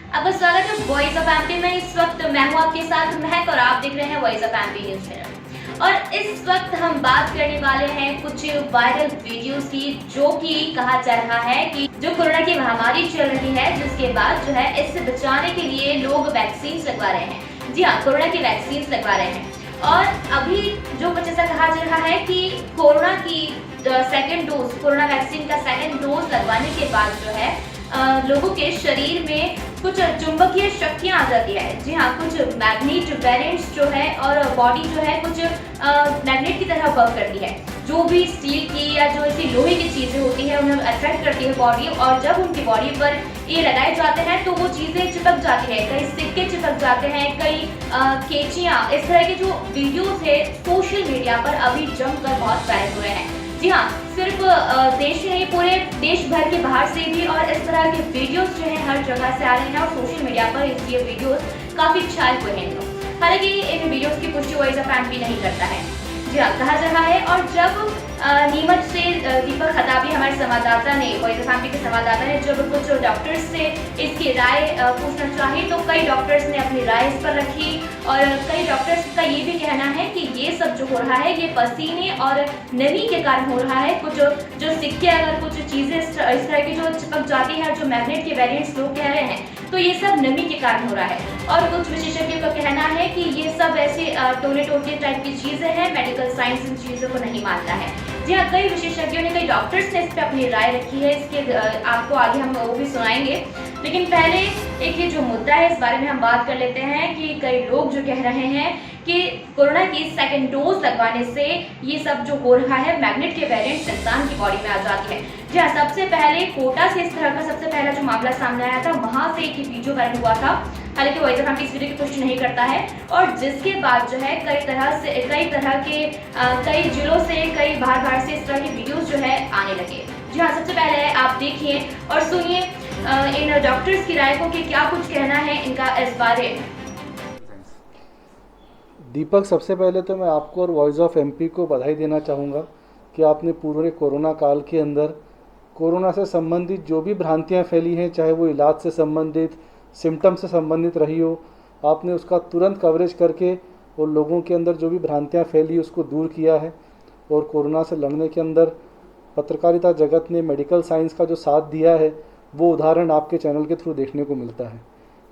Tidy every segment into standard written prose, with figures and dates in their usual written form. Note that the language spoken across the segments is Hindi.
आपका स्वागत है वॉइस ऑफ एमपी में। इस वक्त मैं हूं आपके साथ महक और आप देख रहे हैं voice of MP news channel. और इस वक्त हम बात करने वाले हैं कुछ वायरल वीडियोस की, जो कि कहा जा रहा है कि जो कोरोना की महामारी चल रही है, जिसके बाद जो है इससे बचाने के लिए लोग वैक्सीन लगवा रहे हैं। जी हाँ, कोरोना की वैक्सीन लगवा रहे हैं। और अभी जो कुछ ऐसा कहा जा रहा है कि कोरोना की सेकेंड डोज, कोरोना वैक्सीन का सेकेंड डोज लगवाने के बाद जो है लोगों के शरीर में कुछ चुंबकीय शक्तियां आ जाती है। जी हाँ, कुछ मैग्नेट वेरिएंट्स जो है और बॉडी जो है कुछ मैग्नेट की तरह वर्क करती है। जो भी स्टील की या जो ऐसी लोहे की चीजें होती है उन्हें अट्रैक्ट करती है बॉडी, और जब उनकी बॉडी पर ये लगाए जाते हैं तो वो चीजें चिपक जाती है। कई सिक्के चिपक जाते हैं, कई केचियां। इस तरह के जो वीडियोस है सोशल मीडिया पर अभी जमकर बहुत वायरल हो रहे हैं। जी हाँ, सिर्फ देश ही नहीं, पूरे देश भर के बाहर से भी और इस तरह के वीडियोस जो है हर जगह से आ रहे हैं और सोशल मीडिया पर ये वीडियोस काफी छाए हुए हैं। हालांकि इन वीडियोस की पुष्टि वॉइस ऑफ एमपी नहीं करता है। जी हाँ, कहा जा रहा है। और जब नीमच से दीपक खताबी हमारे संवाददाता ने, वॉइस ऑफ एमपी के संवाददाता ने जब कुछ डॉक्टर्स से इसकी राय पूछना चाही, तो कई डॉक्टर्स ने अपनी राय इस पर रखी। और कई डॉक्टर्स का ये भी कहना है कि ये सब जो हो रहा है ये पसीने और नमी के कारण हो रहा है। कुछ जो सिक्के, अगर कुछ चीजें इस तरह की जो चिपक जाती है, जो मैग्नेट के वेरिएंट्स लोग कह रहे हैं, तो ये सब नमी के कारण हो रहा है। और कुछ विशेषज्ञों का कहना है कि ये सब ऐसे टोने टोटके टाइप की चीजें हैं, मेडिकल साइंस इन चीजों को नहीं मानता है। जी हाँ, कई विशेषज्ञों ने, कई डॉक्टर्स ने इस पर अपनी राय रखी है। इसके आपको आगे हम वो भी सुनाएंगे, लेकिन पहले एक ये जो मुद्दा है इस बारे में हम बात कर लेते हैं कि कई लोग जो कह रहे हैं कि कोरोना की सेकेंड डोज लगवाने से ये सब जो हो रहा है, मैग्नेट के वेरिएंट्स इंसान की बॉडी में आ जाती है। जी हाँ, सबसे पहले कोटा से इस तरह का सबसे पहला जो मामला सामने आया था, वहां से एक वीडियो वायरल हुआ था। हालांकि वॉइस ऑफ एमपी इस वीडियो की पुष्टि नहीं करता है। और जिसके बाद जो है कई तरह के कई जिलों से, कई बाहर से इस तरह के वीडियोस जो है आने लगे। जी हाँ, सबसे पहले आप देखिए और सुनिए इन डॉक्टर्स की राय को कि क्या कुछ कहना है इनका इस बारे में। दीपक, सबसे पहले तो मैं आपको और वॉइस ऑफ एमपी को बधाई देना चाहूँगा कि आपने पूरे कोरोना काल के अंदर कोरोना से संबंधित जो भी भ्रांतियाँ फैली हैं, चाहे वो इलाज से संबंधित, सिम्टम से संबंधित रही हो, आपने उसका तुरंत कवरेज करके और लोगों के अंदर जो भी भ्रांतियाँ फैली उसको दूर किया है। और कोरोना से लड़ने के अंदर पत्रकारिता जगत ने मेडिकल साइंस का जो साथ दिया है वो उदाहरण आपके चैनल के थ्रू देखने को मिलता है।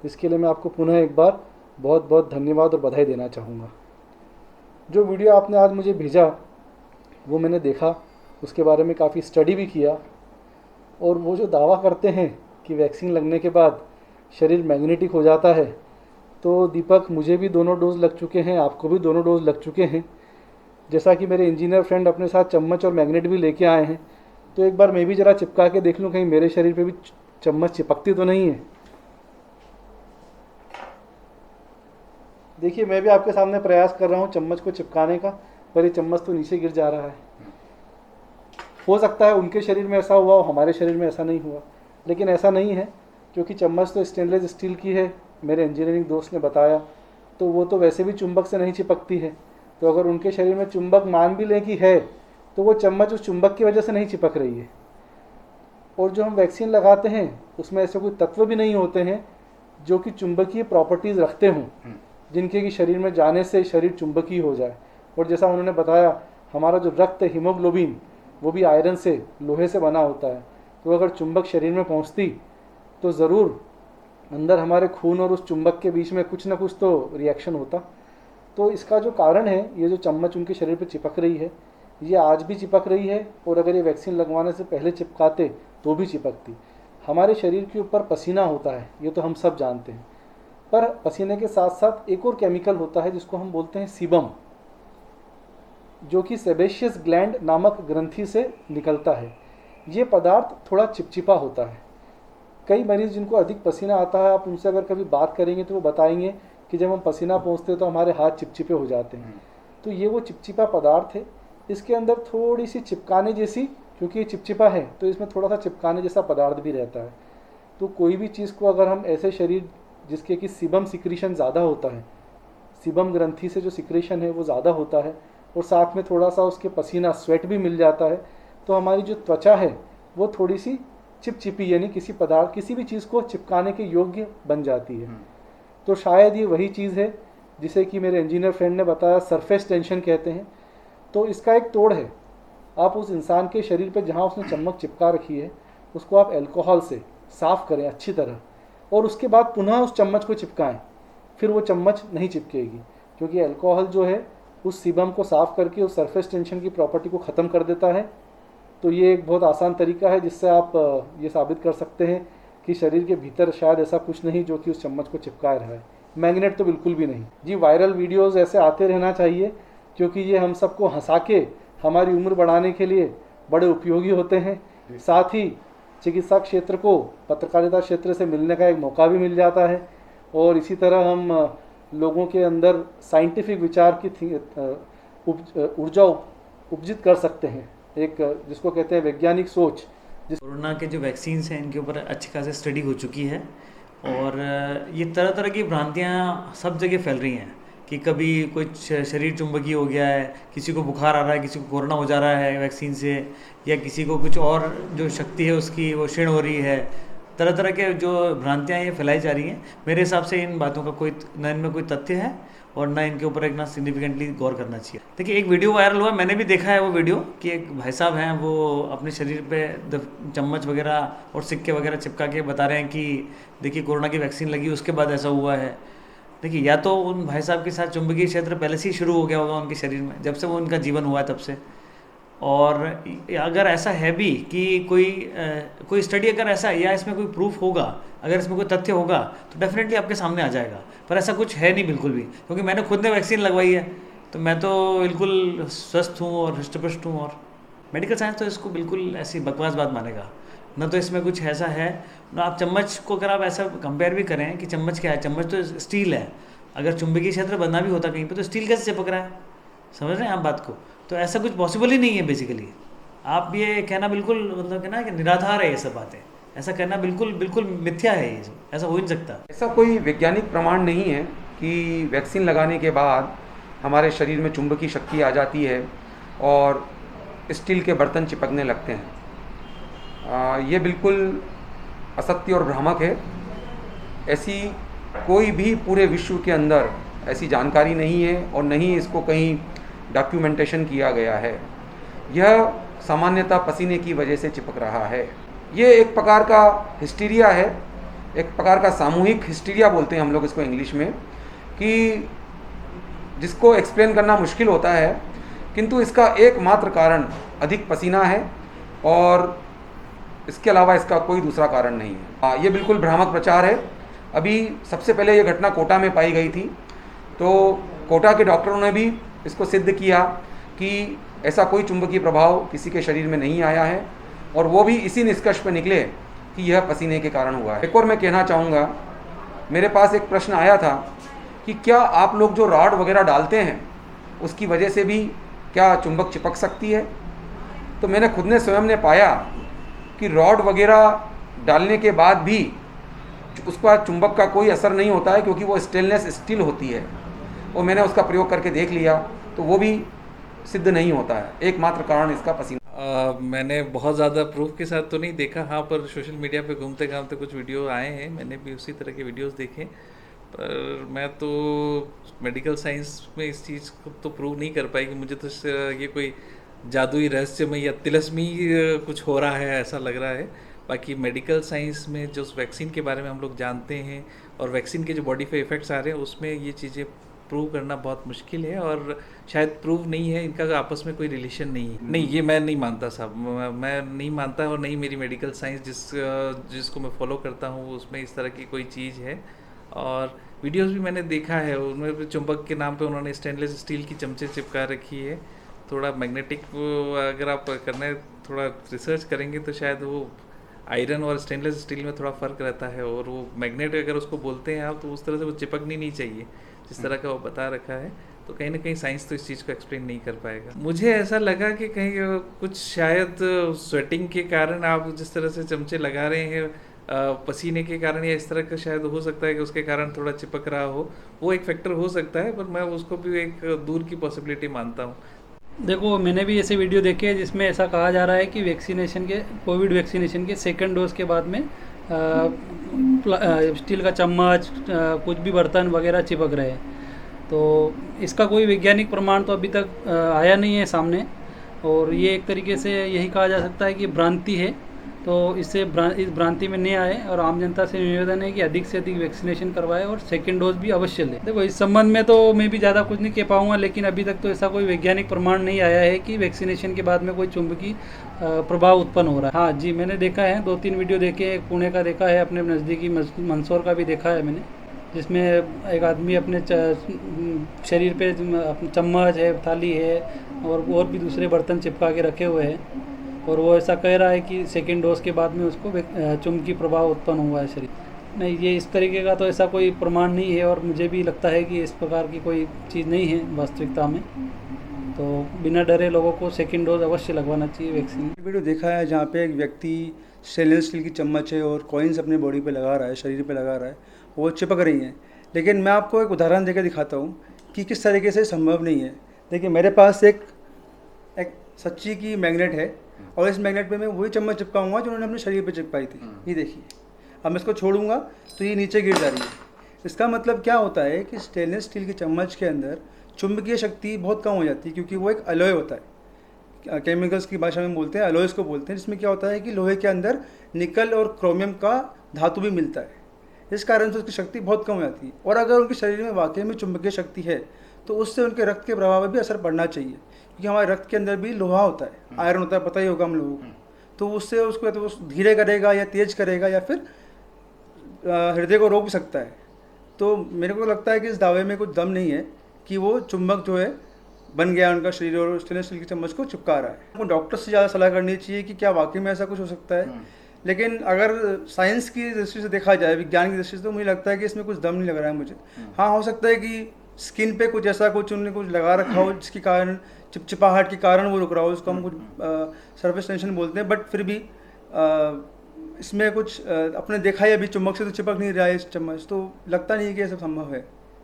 इसके लिए मैं आपको पुनः एक बार बहुत बहुत धन्यवाद और बधाई देना चाहूँगा। जो वीडियो आपने आज मुझे भेजा वो मैंने देखा, उसके बारे में काफ़ी स्टडी भी किया। और वो जो दावा करते हैं कि वैक्सीन लगने के बाद शरीर मैग्नेटिक हो जाता है, तो दीपक, मुझे भी दोनों डोज लग चुके हैं, आपको भी दोनों डोज लग चुके हैं। जैसा कि मेरे इंजीनियर फ्रेंड अपने साथ चम्मच और मैग्नेट भी लेके आए हैं, तो एक बार मैं भी ज़रा चिपका के देख लूँ कहीं मेरे शरीर पे भी चम्मच चिपकती तो नहीं है। देखिए, मैं भी आपके सामने प्रयास कर रहा हूँ चम्मच को चिपकाने का, पर ये चम्मच तो नीचे गिर जा रहा है। हो सकता है उनके शरीर में ऐसा हुआ हो, हमारे शरीर में ऐसा नहीं हुआ, लेकिन ऐसा नहीं है क्योंकि चम्मच तो स्टेनलेस स्टील की है, मेरे इंजीनियरिंग दोस्त ने बताया। तो वो तो वैसे भी चुंबक से नहीं चिपकती है। तो अगर उनके शरीर में चुंबक मान भी लें कि है, तो वो चम्मच उस चुंबक की वजह से नहीं चिपक रही है। और जो हम वैक्सीन लगाते हैं उसमें ऐसे कोई तत्व भी नहीं होते हैं जो कि चुंबकीय प्रॉपर्टीज़ रखते हों, जिनके कि शरीर में जाने से शरीर चुंबकीय हो जाए। और जैसा उन्होंने बताया, हमारा जो रक्त है, हीमोग्लोबिन, वो भी आयरन से, लोहे से बना होता है। तो अगर चुंबक शरीर में पहुंचती तो ज़रूर अंदर हमारे खून और उस चुंबक के बीच में कुछ ना कुछ तो रिएक्शन होता। तो इसका जो कारण है, ये जो चम्मच उनके शरीर पर चिपक रही है, ये आज भी चिपक रही है। और अगर ये वैक्सीन लगवाने से पहले चिपकाते तो भी चिपकती। हमारे शरीर के ऊपर पसीना होता है, ये तो हम सब जानते हैं, पर पसीने के साथ साथ एक और केमिकल होता है जिसको हम बोलते हैं सीबम, जो कि सेबेशियस ग्लैंड नामक ग्रंथि से निकलता है। ये पदार्थ थोड़ा चिपचिपा होता है। कई मरीज जिनको अधिक पसीना आता है, आप उनसे अगर कभी बात करेंगे तो वो बताएंगे कि जब हम पसीना पोंछते हैं तो हमारे हाथ चिपचिपे हो जाते हैं। तो ये वो चिपचिपा पदार्थ है। इसके अंदर थोड़ी सी चिपकाने जैसी, क्योंकि ये चिपचिपा है तो इसमें थोड़ा सा चिपकाने जैसा पदार्थ भी रहता है। तो कोई भी चीज़ को अगर हम ऐसे शरीर जिसके कि सीबम सिक्रीशन ज़्यादा होता है, सीबम ग्रंथि से जो सिक्रेशन है वो ज़्यादा होता है, और साथ में थोड़ा सा उसके पसीना, स्वेट भी मिल जाता है, तो हमारी जो त्वचा है वो थोड़ी सी चिपचिपी यानी किसी पदार्थ किसी भी चीज़ को चिपकाने के योग्य बन जाती है। तो शायद ये वही चीज़ है जिसे कि मेरे इंजीनियर फ्रेंड ने बताया सरफेस टेंशन कहते हैं। तो इसका एक तोड़ है, आप उस इंसान के शरीर पे जहाँ उसने चम्मच चिपका रखी है उसको आप अल्कोहल से साफ़ करें अच्छी तरह, और उसके बाद पुनः उस चम्मच को चिपकाएं, फिर वो चम्मच नहीं चिपकेगी, क्योंकि अल्कोहल जो है उस सीबम को साफ़ करके उस सरफेस टेंशन की प्रॉपर्टी को ख़त्म कर देता है। तो ये एक बहुत आसान तरीका है जिससे आप ये साबित कर सकते हैं कि शरीर के भीतर शायद ऐसा कुछ नहीं जो कि उस चम्मच को चिपकाए रहा है। मैग्नेट तो बिल्कुल भी नहीं जी। वायरल वीडियोस ऐसे आते रहना चाहिए क्योंकि ये हम सबको हंसा के हमारी उम्र बढ़ाने के लिए बड़े उपयोगी होते हैं। साथ ही चिकित्सा क्षेत्र को पत्रकारिता क्षेत्र से मिलने का एक मौका भी मिल जाता है, और इसी तरह हम लोगों के अंदर साइंटिफिक विचार की ऊर्जा उपजित कर सकते हैं, एक जिसको कहते हैं वैज्ञानिक सोच। कोरोना के जो वैक्सीन्स हैं इनके ऊपर अच्छी खासी स्टडी हो चुकी है, और ये तरह तरह की भ्रांतियाँ सब जगह फैल रही हैं कि कभी कुछ शरीर चुंबकीय हो गया है, किसी को बुखार आ रहा है, किसी को कोरोना हो जा रहा है वैक्सीन से, या किसी को कुछ और जो शक्ति है उसकी वो क्षीण हो रही है। तरह तरह के जो भ्रांतियाँ ये फैलाई जा रही हैं, मेरे हिसाब से इन बातों का कोई न इनमें कोई तथ्य है और ना इनके ऊपर एक ना सिग्निफिकेंटली गौर करना चाहिए। देखिए, एक वीडियो वायरल हुआ, मैंने भी देखा है वो वीडियो, कि एक भाई साहब हैं वो अपने शरीर पे चम्मच वगैरह और सिक्के वगैरह चिपका के बता रहे हैं कि देखिए कोरोना की वैक्सीन लगी उसके बाद ऐसा हुआ है। देखिए, या तो उन भाई साहब के साथ चुंबकीय क्षेत्र पहले से ही शुरू हो गया होगा उनके शरीर में, जब से वो उनका जीवन हुआ है तब से। और अगर ऐसा है भी कि कोई स्टडी अगर ऐसा है या इसमें कोई प्रूफ होगा, अगर इसमें कोई तथ्य होगा तो डेफिनेटली आपके सामने आ जाएगा, पर ऐसा कुछ है नहीं बिल्कुल भी। क्योंकि मैंने खुद ने वैक्सीन लगवाई है, तो मैं तो बिल्कुल स्वस्थ हूँ और हृष्टपुष्ट हूँ, और मेडिकल साइंस तो इसको बिल्कुल ऐसी बकवास बात मानेगा ना। तो इसमें कुछ ऐसा है ना। आप चम्मच को अगर आप ऐसा कंपेयर भी करें कि चम्मच क्या है, चम्मच तो स्टील है, अगर चुंबकीय क्षेत्र बनना भी होता कहीं पे तो स्टील कैसे चिपक रहा है, समझ रहे हैं आप बात को। तो ऐसा कुछ पॉसिबल ही नहीं है बेसिकली। आप ये कहना बिल्कुल मतलब कहना कि निराधार है ये सब बातें, ऐसा कहना बिल्कुल बिल्कुल मिथ्या है, ये सब ऐसा हो ही नहीं सकता। ऐसा कोई वैज्ञानिक प्रमाण नहीं है कि वैक्सीन लगाने के बाद हमारे शरीर में चुंबकीय शक्ति आ जाती है और स्टील के बर्तन चिपकने लगते हैं। ये बिल्कुल असत्य और भ्रामक है। ऐसी कोई भी पूरे विश्व के अंदर ऐसी जानकारी नहीं है और न ही इसको कहीं डॉक्यूमेंटेशन किया गया है। यह सामान्यतः पसीने की वजह से चिपक रहा है। ये एक प्रकार का हिस्टीरिया है, एक प्रकार का सामूहिक हिस्टीरिया बोलते हैं हम लोग इसको इंग्लिश में, कि जिसको एक्सप्लेन करना मुश्किल होता है, किंतु इसका एकमात्र कारण अधिक पसीना है और इसके अलावा इसका कोई दूसरा कारण नहीं है। ये बिल्कुल भ्रामक प्रचार है। अभी सबसे पहले ये घटना कोटा में पाई गई थी, तो कोटा के डॉक्टरों ने भी इसको सिद्ध किया कि ऐसा कोई चुंबकीय प्रभाव किसी के शरीर में नहीं आया है, और वो भी इसी निष्कर्ष पर निकले कि यह पसीने के कारण हुआ है। एक और मैं कहना चाहूँगा, मेरे पास एक प्रश्न आया था कि क्या आप लोग जो रॉड वगैरह डालते हैं उसकी वजह से भी क्या चुंबक चिपक सकती है? तो मैंने खुद ने स्वयं ने पाया कि रॉड वगैरह डालने के बाद भी उसका चुंबक का कोई असर नहीं होता है, क्योंकि वो स्टेनलेस स्टील होती है, और मैंने उसका प्रयोग करके देख लिया तो वो भी सिद्ध नहीं होता है। एकमात्र कारण इसका पसीना। मैंने बहुत ज़्यादा प्रूफ के साथ तो नहीं देखा, हाँ, पर सोशल मीडिया पे घूमते घामते कुछ वीडियो आए हैं, मैंने भी उसी तरह के वीडियोस देखे। पर मैं तो मेडिकल साइंस में इस चीज़ को तो प्रूव नहीं कर पाई कि मुझे तो ये कोई जादुई रहस्यमय या तिलस्मी कुछ हो रहा है ऐसा लग रहा है। बाकी मेडिकल साइंस में जो वैक्सीन के बारे में हम लोग जानते हैं और वैक्सीन के जो बॉडी पे इफ़ेक्ट्स आ रहे हैं उसमें ये चीज़ें प्रूव करना बहुत मुश्किल है, और शायद प्रूव नहीं है, इनका आपस में कोई रिलेशन नहीं है। नहीं, ये मैं नहीं मानता साहब, मैं नहीं मानता, और नहीं मेरी मेडिकल साइंस जिसको मैं फॉलो करता हूँ उसमें इस तरह की कोई चीज़ है। और वीडियोस भी मैंने देखा है, उनमें चुंबक के नाम पे उन्होंने स्टेनलेस स्टील की चमचे चिपका रखी है। थोड़ा मैग्नेटिक अगर आप करने थोड़ा रिसर्च करेंगे तो शायद वो आयरन और स्टेनलेस स्टील में थोड़ा फ़र्क रहता है, और वो मैग्नेट अगर उसको बोलते हैं आप तो उस तरह से वो चिपकनी नहीं चाहिए जिस तरह का वो बता रखा है। तो कहीं ना कहीं साइंस तो इस चीज़ को एक्सप्लेन नहीं कर पाएगा। मुझे ऐसा लगा कि कहीं कुछ शायद स्वेटिंग के कारण आप जिस तरह से चमचे लगा रहे हैं पसीने के कारण, या इस तरह का शायद हो सकता है कि उसके कारण थोड़ा चिपक रहा हो, वो एक फैक्टर हो सकता है, पर मैं उसको भी एक दूर की पॉसिबिलिटी मानता हूँ। देखो, मैंने भी ऐसे वीडियो देखे हैं जिसमें ऐसा कहा जा रहा है कि वैक्सीनेशन के कोविड वैक्सीनेशन के सेकंड डोज के बाद में स्टील का चम्मच, कुछ भी बर्तन वगैरह चिपक रहे हैं। तो इसका कोई वैज्ञानिक प्रमाण तो अभी तक आया नहीं है सामने, और ये एक तरीके से यही कहा जा सकता है कि भ्रांति है। तो इससे इस भ्रांति में नहीं आए, और आम जनता से निवेदन है कि अधिक से अधिक वैक्सीनेशन करवाएं और सेकंड डोज भी अवश्य लें। देखो, इस संबंध में तो मैं भी ज़्यादा कुछ नहीं कह पाऊँगा, लेकिन अभी तक तो ऐसा कोई वैज्ञानिक प्रमाण नहीं आया है कि वैक्सीनेशन के बाद में कोई चुंबकीय प्रभाव उत्पन्न हो रहा है। हाँ जी, मैंने देखा है, 2-3 वीडियो देखे, एक पुणे का देखा है, अपने नज़दीकी मंदसौर का भी देखा है मैंने, जिसमें एक आदमी अपने शरीर पे चम्मच है, थाली है और भी दूसरे बर्तन चिपका के रखे हुए हैं, और वो ऐसा कह रहा है कि सेकेंड डोज के बाद में उसको चुंबकीय प्रभाव उत्पन्न हुआ है शरीर। नहीं, ये इस तरीके का तो ऐसा कोई प्रमाण नहीं है, और मुझे भी लगता है कि इस प्रकार की कोई चीज़ नहीं है वास्तविकता में। तो बिना डरे लोगों को सेकेंड डोज अवश्य लगवाना चाहिए वैक्सीन। वीडियो देखा है जहाँ पे एक व्यक्ति स्टेनलेस स्टील की चम्मच है और कॉइन्स अपने बॉडी पे लगा रहा है, शरीर पे लगा रहा है, वो चिपक रही हैं। लेकिन मैं आपको एक उदाहरण देकर दिखाता हूँ कि किस तरीके से संभव नहीं है। देखिए, मेरे पास एक सच्ची की मैग्नेट है, और इस मैग्नेट पे मैं वही चम्मच चिपकाऊंगा जो उन्होंने अपने शरीर पे चिपकाई थी। ये देखिए, अब मैं इसको छोड़ूंगा तो ये नीचे गिर जा रही है। इसका मतलब क्या होता है कि स्टेनलेस स्टील की चम्मच के अंदर चुंबकीय शक्ति बहुत कम हो जाती है, क्योंकि वो एक अलॉय होता है। केमिकल्स की भाषा में बोलते हैं, अलॉयस को बोलते हैं, जिसमें क्या होता है कि लोहे के अंदर निकल और क्रोमियम का धातु भी मिलता है। इस कारण से उसकी शक्ति बहुत कम हो जाती है, और अगर उनके शरीर में वाकई में चुंबकीय शक्ति है तो उससे उनके रक्त के प्रभाव पर भी असर पड़ना चाहिए, क्योंकि हमारे रक्त के अंदर भी लोहा होता है, आयरन होता है, पता ही होगा हम लोगों को। तो उससे उसको या तो धीरे करेगा या तेज करेगा, या फिर हृदय को रोक भी सकता है। तो मेरे को लगता है कि इस दावे में कुछ दम नहीं है कि वो चुंबक जो है बन गया उनका शरीर और स्टेनलेस स्टील की चम्मच को चिपका रहा है। उनको डॉक्टर से ज़्यादा सलाह करनी चाहिए कि क्या वाकई में ऐसा कुछ हो सकता है। लेकिन अगर साइंस की दृष्टि से देखा जाए, विज्ञान की दृष्टि से, तो मुझे लगता है कि इसमें कुछ दम नहीं लग रहा है मुझे। हाँ, हो सकता है कि स्किन पे कुछ ऐसा कुछ उन्होंने कुछ लगा रखा हो जिसके कारण चिपचिपाहट के कारण वो रुक रहा हो, उसको हम कुछ सरफेस टेंशन बोलते हैं। बट फिर भी इसमें कुछ अपने देखा है, अभी चुंबक से तो चिपक नहीं रहा है इस चम्मच, तो लगता नहीं है कि ऐसा संभव है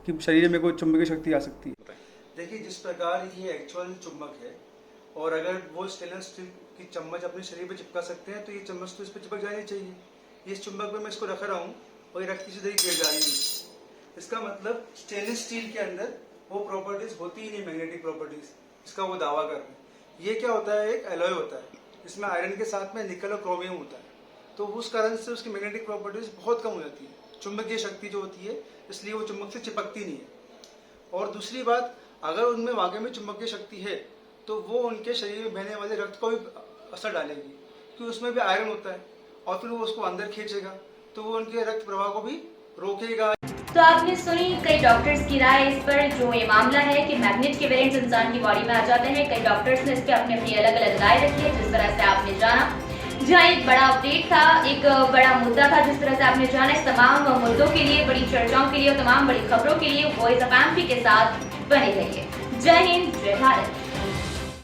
कि शरीर में कोई चुंबकीय शक्ति आ सकती है। देखिए, जिस प्रकार ये एक्चुअल चुंबक है, और अगर वो स्टेनलेस स्टील की चम्मच अपने शरीर पे चिपका सकते हैं, तो ये चम्मच तो इस पर चिपक जानी चाहिए। इस चुंबक पे मैं इसको रख रहा हूँ और ये रख की सीधे गिर जा रही है। इसका मतलब स्टेनलेस स्टील के अंदर वो प्रॉपर्टीज होती ही नहीं, मैग्नेटिक प्रॉपर्टीज, इसका वो दावा कर रहे हैं। ये क्या होता है, एक एलॉय होता है, इसमें आयरन के साथ में निकल और क्रोमियम होता है। तो उस कारण से उसकी मैग्नेटिक प्रॉपर्टीज बहुत कम हो जाती है, चुंबकीय शक्ति जो होती है, इसलिए वो चुंबक से चिपकती नहीं है। और दूसरी बात, अगर उनमें वाकई में चुंबकीय शक्ति है तो वो उनके शरीर में बहने वाले रक्त को भी असर डालेगी, क्योंकि उसमें भी आयरन होता है, और फिर वो उसको अंदर खींचेगा, तो वो उनके रक्त प्रवाह को भी रोकेगा। तो आपने सुनी कई डॉक्टर्स की राय इस पर, जो ये मामला है कि मैग्नेट के वेरिएंट्स इंसान की बॉडी में आ जाते हैं। कई डॉक्टर्स ने इस पर अपनी अपनी अलग अलग राय रखी है, जिस तरह से आपने जाना। जहाँ एक बड़ा अपडेट था, एक बड़ा मुद्दा था, जिस तरह से आपने जाना। इस तमाम मुद्दों के लिए, बड़ी चर्चाओं के लिए और तमाम बड़ी खबरों के लिए वॉइस ऑफ एमपी के साथ बने रहिए। जय हिंद, जय भारत।